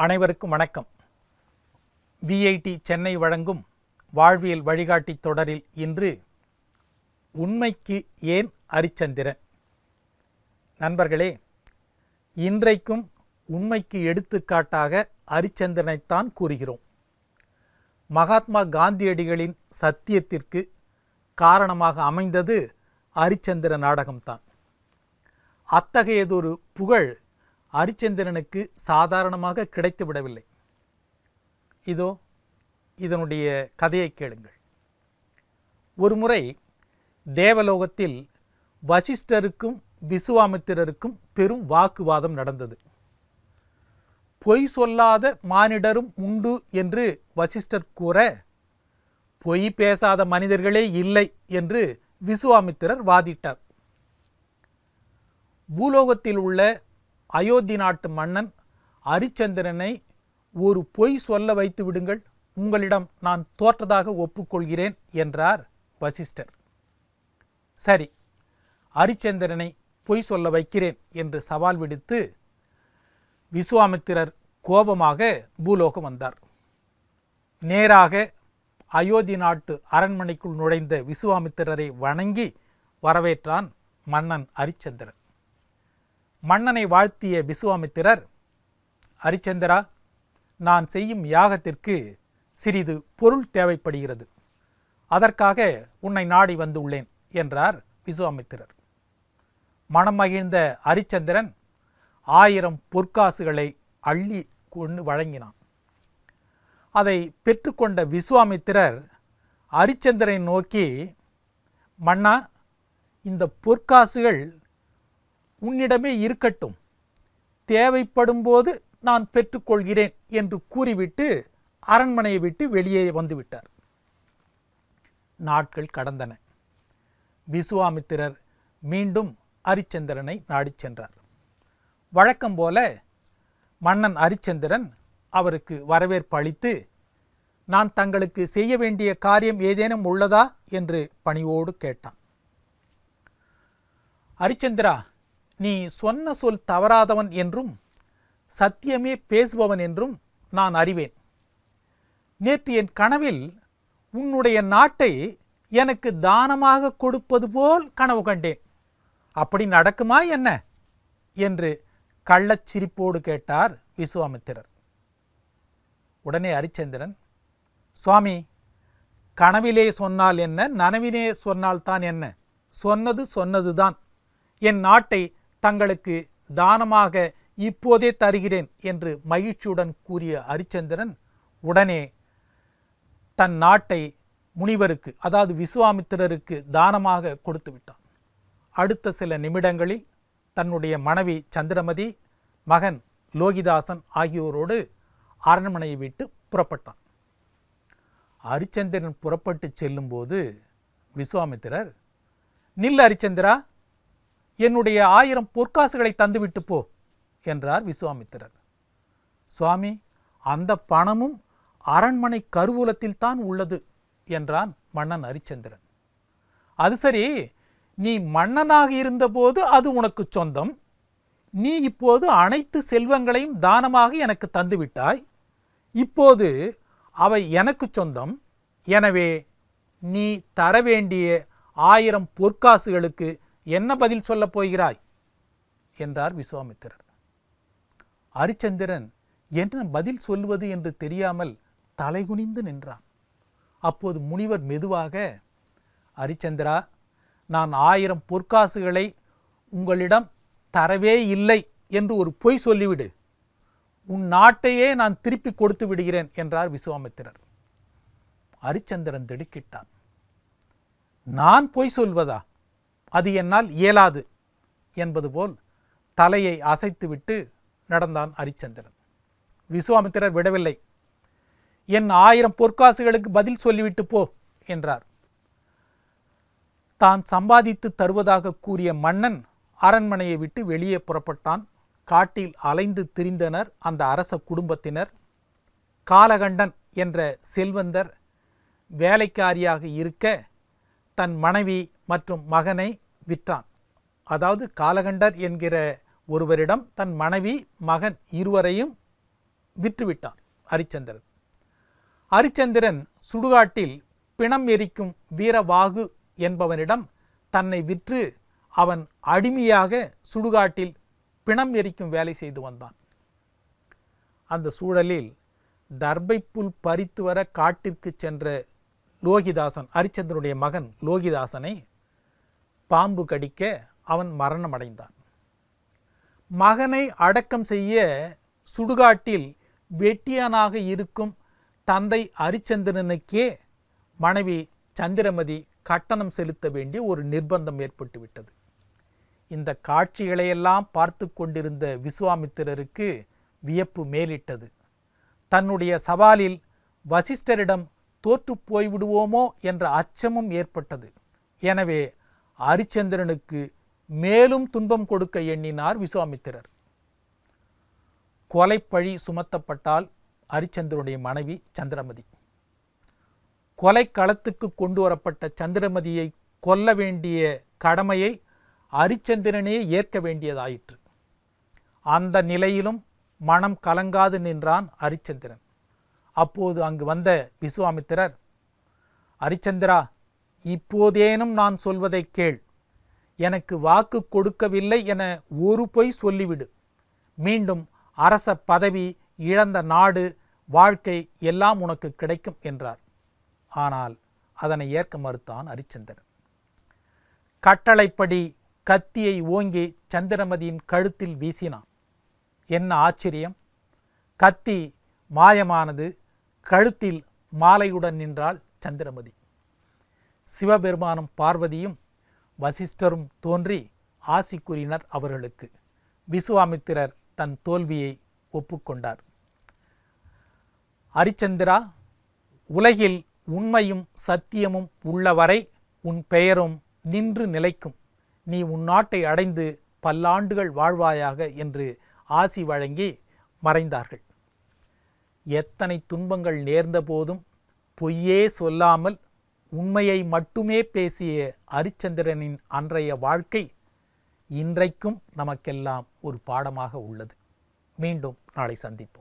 அனைவருக்கும் வணக்கம். விஐடி சென்னை வழங்கும் வாழ்வியல் வழிகாட்டி தொடரில் இன்று உண்மைக்கு ஏன் அரிச்சந்திரன்? நண்பர்களே, இன்றைக்கும் உண்மைக்கு எடுத்துக்காட்டாக அரிச்சந்திரனைத்தான் கூறுகிறோம். மகாத்மா காந்தியடிகளின் சத்தியத்திற்கு காரணமாக அமைந்தது அரிச்சந்திர நாடகம்தான். அத்தகையதொரு புகழ் அரிச்சந்திரனுக்கு சாதாரணமாக கிடைத்துவிடவில்லை. இதனுடைய கதையை கேளுங்கள். ஒருமுறை தேவலோகத்தில் வசிஷ்டருக்கும் விசுவாமித்திரருக்கும் பெரும் வாக்குவாதம் நடந்தது. பொய் சொல்லாத மானிடரும் உண்டு என்று வசிஷ்டர் கூற, பொய் பேசாத மனிதர்களே இல்லை என்று விசுவாமித்திரர் வாதிட்டார். பூலோகத்தில் உள்ள அயோத்தி நாட்டு மன்னன் அரிச்சந்திரனை ஒரு பொய் சொல்ல வைத்து விடுங்கள், உங்களிடம் நான் தோற்றதாக ஒப்புக்கொள்கிறேன் என்றார் வசிஷ்டர். சரி, அரிச்சந்திரனை பொய் சொல்ல வைக்கிறேன் என்று சவால் விடுத்து விசுவாமித்திரர் கோபமாக பூலோகம் வந்தார். நேராக அயோத்தி நாட்டு அரண்மனைக்குள் நுழைந்த விசுவாமித்திரரை வணங்கி வரவேற்றான் மன்னன் அரிச்சந்திரன். மன்னனை வாழ்த்திய விசுவாமித்திரர், அரிச்சந்திரா, நான் செய்யும் யாகத்திற்கு சிறிது பொருள் தேவைப்படுகிறது, அதற்காக உன்னை நாடி வந்துள்ளேன் என்றார் விசுவாமித்திரர். மனம் மகிழ்ந்த அரிச்சந்திரன் 1000 பொற்காசுகளை அள்ளி கொண்டு வழங்கினான். அதை பெற்றுக்கொண்ட விசுவாமித்திரர் அரிச்சந்திரனை நோக்கி, மன்னா, இந்த பொற்காசுகள் உன்னிடமே இருக்கட்டும், தேவைப்படும் போது நான் பெற்றுக்கொள்கிறேன் என்று கூறிவிட்டு அரண்மனையை விட்டு வெளியே வந்துவிட்டார். நாட்கள் கடந்தன. விசுவாமித்திரர் மீண்டும் அரிச்சந்திரனை நாடிச் சென்றார். வழக்கம் போல மன்னன் அரிச்சந்திரன் அவருக்கு வரவேற்பு அளித்து, நான் தங்களுக்கு செய்ய வேண்டிய காரியம் ஏதேனும் உள்ளதா என்று பணிவோடு கேட்டான். அரிச்சந்திரா, நீ சொன்ன சொல் தவறாதவன் என்றும் சத்தியமே பேசுபவன் என்றும் நான் அறிவேன். நேற்று என் கனவில் உன்னுடைய நாட்டை எனக்கு தானமாக கொடுப்பது போல் கனவு கண்டேன். அப்படி நடக்குமா என்ன என்று கள்ளச்சிரிப்போடு கேட்டார் விசுவாமித்திரர். உடனே அரிச்சந்திரன், சுவாமி, கனவிலே சொன்னால் என்ன, நனவிலே சொன்னால்தான் என்ன, சொன்னது சொன்னதுதான். என் நாட்டை தங்களுக்கு தானமாக இப்போதே தருகிறேன் என்று மகிழ்ச்சியுடன் கூறிய அரிச்சந்திரன் உடனே தன் நாட்டை முனிவருக்கு, அதாவது விசுவாமித்திரருக்கு தானமாக கொடுத்து விட்டான். அடுத்த சில நிமிடங்களில் தன்னுடைய மனைவி சந்திரமதி, மகன் லோகிதாசன் ஆகியோரோடு அரண்மனையை விட்டு புறப்பட்டான். அரிச்சந்திரன் புறப்பட்டு செல்லும்போது விசுவாமித்திரர், நில் அரிச்சந்திரா, என்னுடைய 1000 பொற்காசுகளை தந்துவிட்டு போ என்றார் விசுவாமித்திரர். சுவாமி, அந்த பணமும் அரண்மனை கருவூலத்தில் தான் உள்ளது என்றான் மன்னன் அரிச்சந்திரன். அது சரி, நீ மன்னனாக இருந்தபோது அது உனக்கு சொந்தம். நீ இப்போது அனைத்து செல்வங்களையும் தானமாக எனக்கு தந்துவிட்டாய். இப்போது அவை எனக்கு சொந்தம். எனவே நீ தர வேண்டிய 1000 பொற்காசுகளுக்கு என்ன பதில் சொல்லப் போகிறாய் என்றார் விசுவாமித்திரர். அரிச்சந்திரன் என்ன பதில் சொல்வது என்று தெரியாமல் தலைகுனிந்து நின்றான். அப்போது முனிவர் மெதுவாக, அரிச்சந்திரா, நான் 1000 பொற்காசுகளை உங்களிடம் தரவே இல்லை என்று ஒரு பொய் சொல்லிவிடு, உன் நாட்டையே நான் திருப்பி கொடுத்து விடுகிறேன் என்றார் விசுவாமித்திரர். அரிச்சந்திரன் திடுக்கிட்டான். நான் பொய் சொல்வதா? அது என்னால் இயலாது என்பது போல் தலையை அசைத்துவிட்டு நடந்தான் அரிச்சந்திரன். விசுவாமித்திரர் விடவில்லை. என் 1000 பொற்காசுகளுக்கு பதில் சொல்லிவிட்டு போ என்றார். தான் சம்பாதித்து தருவதாக கூறிய மன்னன் அரண்மனையை விட்டு வெளியே புறப்பட்டான். காட்டில் அலைந்து திரிந்தனர் அந்த அரச குடும்பத்தினர். காலகண்டன் என்ற செல்வந்தர் வேலைக்காரியாக இருக்க தன் மனைவி மற்றும் மகனை விற்றான். அதாவது காலகண்டர் என்கிற ஒருவரிடம் தன் மனைவி மகன் இருவரையும் விற்றுவிட்டான் ஹரிச்சந்திரன். ஹரிச்சந்திரன் சுடுகாட்டில் பிணம் எரிக்கும் வீரவாகு என்பவனிடம் தன்னை விற்று அவன் அடிமையாக சுடுகாட்டில் பிணம் எரிக்கும் வேலை செய்து வந்தான். அந்த சூழலில் தர்பைப்புல் பறித்து வர காட்டிற்கு சென்ற லோகிதாசன், ஹரிச்சந்திரனுடைய மகன் லோகிதாசனை பாம்பு கடிக்க அவன் மரணமடைந்தான். மகனை அடக்கம் செய்ய சுடுகாட்டில் வெட்டியானாக இருக்கும் தந்தை ஹரிச்சந்திரனுக்கே மனைவி சந்திரமதி கட்டணம் செலுத்த வேண்டிய ஒரு நிர்பந்தம் ஏற்பட்டுவிட்டது. இந்த காட்சிகளையெல்லாம் பார்த்து கொண்டிருந்த விசுவாமித்திரருக்கு வியப்பு மேலிட்டது. தன்னுடைய சவாலில் வசிஷ்டரிடம் தோற்று போய்விடுவோமோ என்ற அச்சமும் ஏற்பட்டது. எனவே ஹரிச்சந்திரனுக்கு மேலும் துன்பம் கொடுக்க எண்ணினார் விசுவாமித்திரர். கொலைப்பழி சுமத்தப்பட்டால் ஹரிச்சந்திரனுடைய மனைவி சந்திரமதி. கொலை களத்துக்கு கொண்டு வரப்பட்ட சந்திரமதியை கொல்ல வேண்டிய கடமையை ஹரிச்சந்திரனே ஏற்க வேண்டியதாயிற்று. அந்த நிலையிலும் மனம் கலங்காது நின்றான் ஹரிச்சந்திரன். அப்போது அங்கு வந்த விசுவாமித்திரர், ஹரிச்சந்திரா, இப்போதேனும் நான் சொல்வதை கேள். எனக்கு வாக்கு கொடுக்கவில்லை என ஒரு பொய் சொல்லிவிடு. மீண்டும் அரச பதவி, இழந்த நாடு, வாழ்க்கை எல்லாம் உனக்கு கிடைக்கும் என்றார். ஆனால் அதனை ஏற்க மறுத்தான் ஹரிச்சந்திரன். கட்டளைப்படி கத்தியை ஓங்கி சந்திரமதியின் கழுத்தில் வீசினான். என்ன ஆச்சரியம்! கத்தி மாயமானது. கழுத்தில் மாலையுடன் நின்றாள் சந்திரமதி. சிவபெருமானும் பார்வதியும் வசிஷ்டரும் தோன்றி ஆசி கூறினர் அவர்களுக்கு. விசுவாமித்திரர் தன் தோல்வியை ஒப்புக்கொண்டார். ஹரிச்சந்திரா, உலகில் உண்மையும் சத்தியமும் உள்ளவரை உன் பெயரும் நின்று நிலைக்கும். நீ உன் நாட்டை அடைந்து பல்லாண்டுகள் வாழ்வாயாக என்று ஆசி வழங்கி மறைந்தார்கள். எத்தனை துன்பங்கள் நேர்ந்த போதும் பொய்யே சொல்லாமல் உண்மையை மட்டுமே பேசிய ஹரிச்சந்திரனின் அன்றைய வாழ்க்கை இன்றைக்கும் நமக்கெல்லாம் ஒரு பாடமாக உள்ளது. மீண்டும் நாளை சந்திப்போம்.